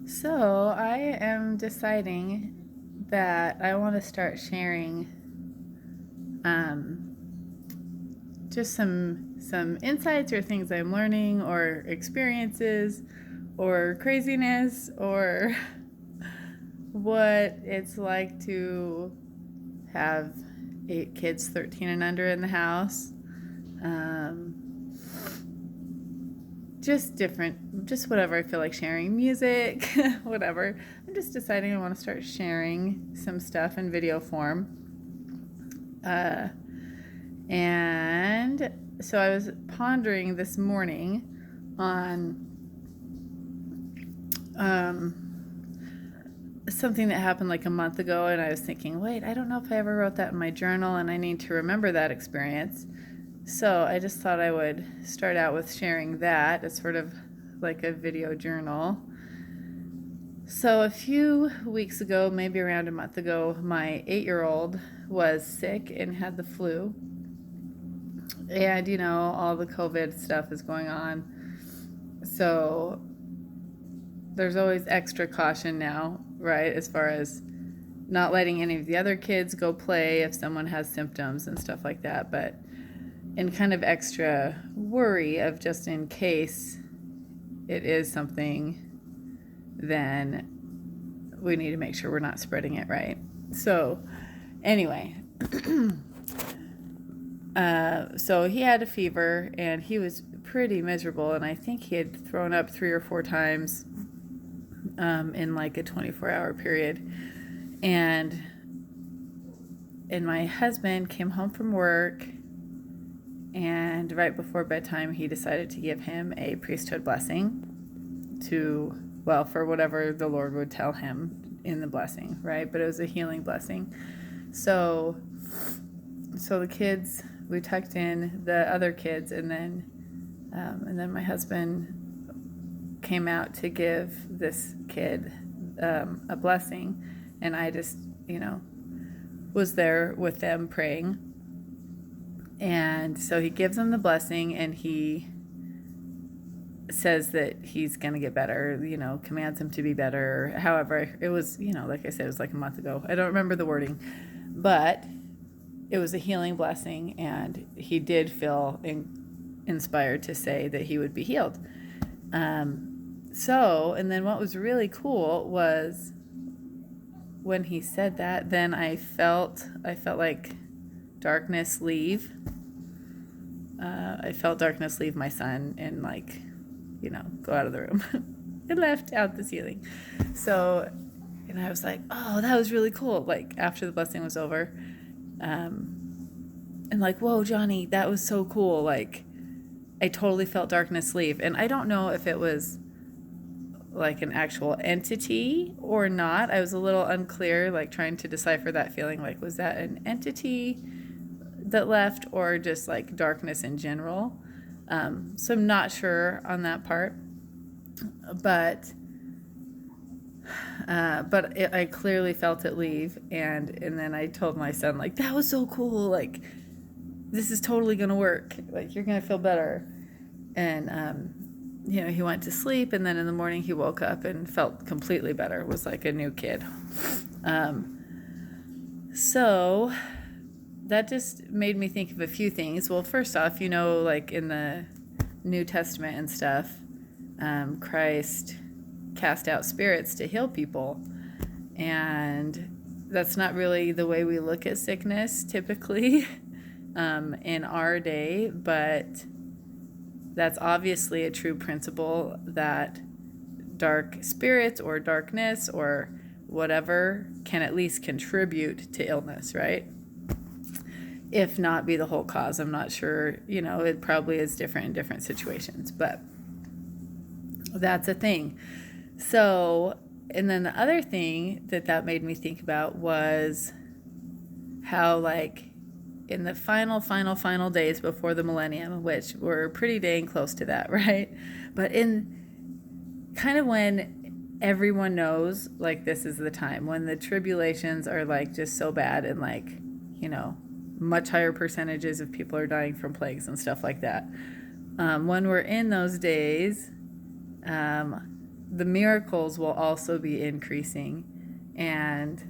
So I am deciding that I want to start sharing um, just some insights or things I'm learning or experiences or craziness or what it's like to have 8 kids, 13 and under in the house. Um, just whatever I feel like sharing, music, whatever. I'm just deciding I want to start sharing some stuff in video form. Uh, and so I was pondering this morning on something that happened like a month ago, and I was thinking, wait, I don't know if I ever wrote that in my journal, and I need to remember that experience. So I just thought I would start out with sharing that as sort of like a video journal. So a few weeks ago, maybe around a month ago, my 8-year-old was sick and had the flu. And, all the COVID stuff is going on. So there's always extra caution now, right? As far as not letting any of the other kids go play if someone has symptoms and stuff like that. But in kind of extra worry of just in case it is something, then we need to make sure we're not spreading it, right? So anyway, so he had a fever and he was pretty miserable, and I think he had thrown up 3 or 4 times in like a 24-hour period. And my husband came home from work, and right before bedtime he decided to give him a priesthood blessing for whatever the Lord would tell him in the blessing, right? But it was a healing blessing. So the kids, we tucked in the other kids, and then my husband came out to give this kid a blessing, and I just, was there with them praying. And so he gives them the blessing, and he says that he's going to get better, commands him to be better. However, it was, like I said, it was like a month ago. I don't remember the wording, but it was a healing blessing, and he did feel inspired to say that he would be healed. And then what was really cool was when he said that, then I felt like darkness leave. I felt darkness leave my son and go out of the room. It left out the ceiling. So, and I was like, oh, that was really cool. Like after the blessing was over, and like, whoa, Johnny, that was so cool. Like I totally felt darkness leave. And I don't know if it was like an actual entity or not. I was a little unclear, like trying to decipher that feeling. Like, was that an entity that left or just like darkness in general? So I'm not sure on that part, but I clearly felt it leave. And then I told my son, like, that was so cool. Like, this is totally going to work. Like, you're going to feel better. And, he went to sleep, and then in the morning he woke up and felt completely better. It was like a new kid. So that just made me think of a few things. Well, first off, like in the New Testament and stuff, Christ cast out spirits to heal people. And that's not really the way we look at sickness typically in our day, but that's obviously a true principle that dark spirits or darkness or whatever can at least contribute to illness, right? If not be the whole cause. I'm not sure, it probably is different in different situations, but that's a thing. So, and then the other thing that made me think about was how, like, in the final days before the millennium, which we're pretty dang close to that, right? But in kind of when everyone knows, like, this is the time when the tribulations are like just so bad, and like, much higher percentages of people are dying from plagues and stuff like that. When we're in those days, the miracles will also be increasing. And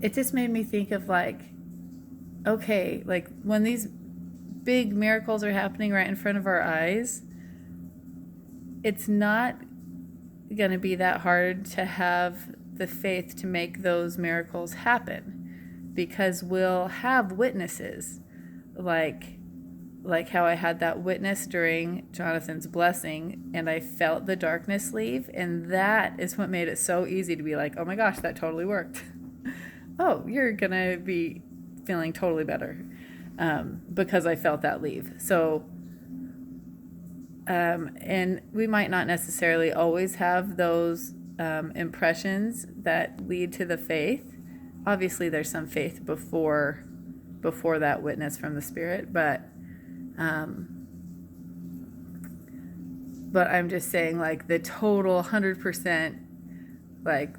it just made me think of like, okay, like when these big miracles are happening right in front of our eyes, it's not going to be that hard to have the faith to make those miracles happen, because we'll have witnesses, like how I had that witness during Jonathan's blessing, and I felt the darkness leave, and that is what made it so easy to be like, oh my gosh, that totally worked. Oh, you're gonna be feeling totally better, because I felt that leave. So and we might not necessarily always have those impressions that lead to the faith. Obviously there's some faith before that witness from the Spirit, but I'm just saying, like, the total 100%, like,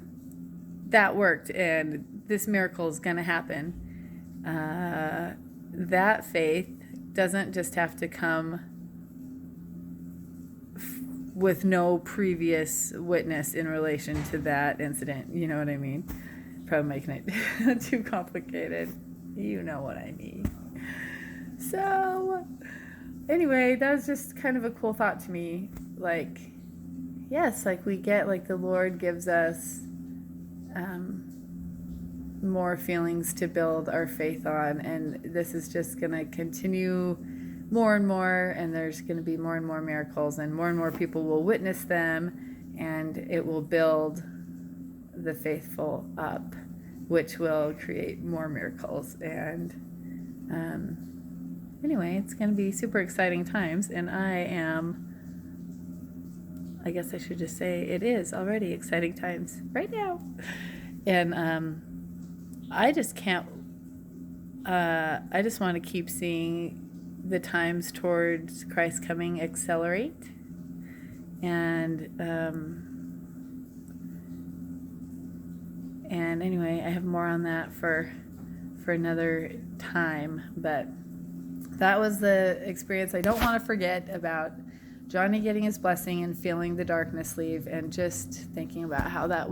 that worked and this miracle is going to happen. That faith doesn't just have to come with no previous witness in relation to that incident. You know what I mean? Probably making it too complicated. You know what I mean. So anyway, that was just kind of a cool thought to me. Like, yes, like we get, like the Lord gives us more feelings to build our faith on, and this is just going to continue more and more, and there's going to be more and more miracles, and more people will witness them, and it will build the faithful up, which will create more miracles. And anyway, it's going to be super exciting times, and I guess I should just say it is already exciting times right now. And I just can't, I just want to keep seeing the times towards Christ coming accelerate. And anyway, I have more on that for another time, but that was the experience I don't want to forget about Johnny getting his blessing and feeling the darkness leave, and just thinking about how that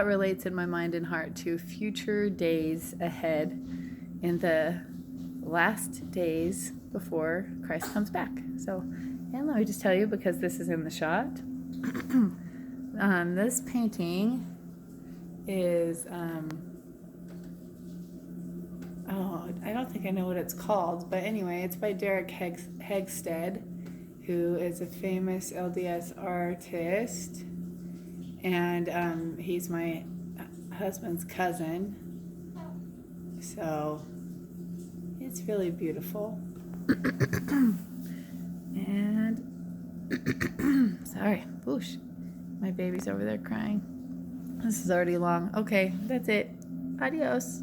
relates in my mind and heart to future days ahead, in the last days before Christ comes back. So, and let me just tell you, because this is in the shot, this painting is, I don't think I know what it's called, but anyway, it's by Derek Hegstead, who is a famous LDS artist, and he's my husband's cousin, so it's really beautiful. And sorry, whoosh, my baby's over there crying. This is already long. Okay, that's it. Adios.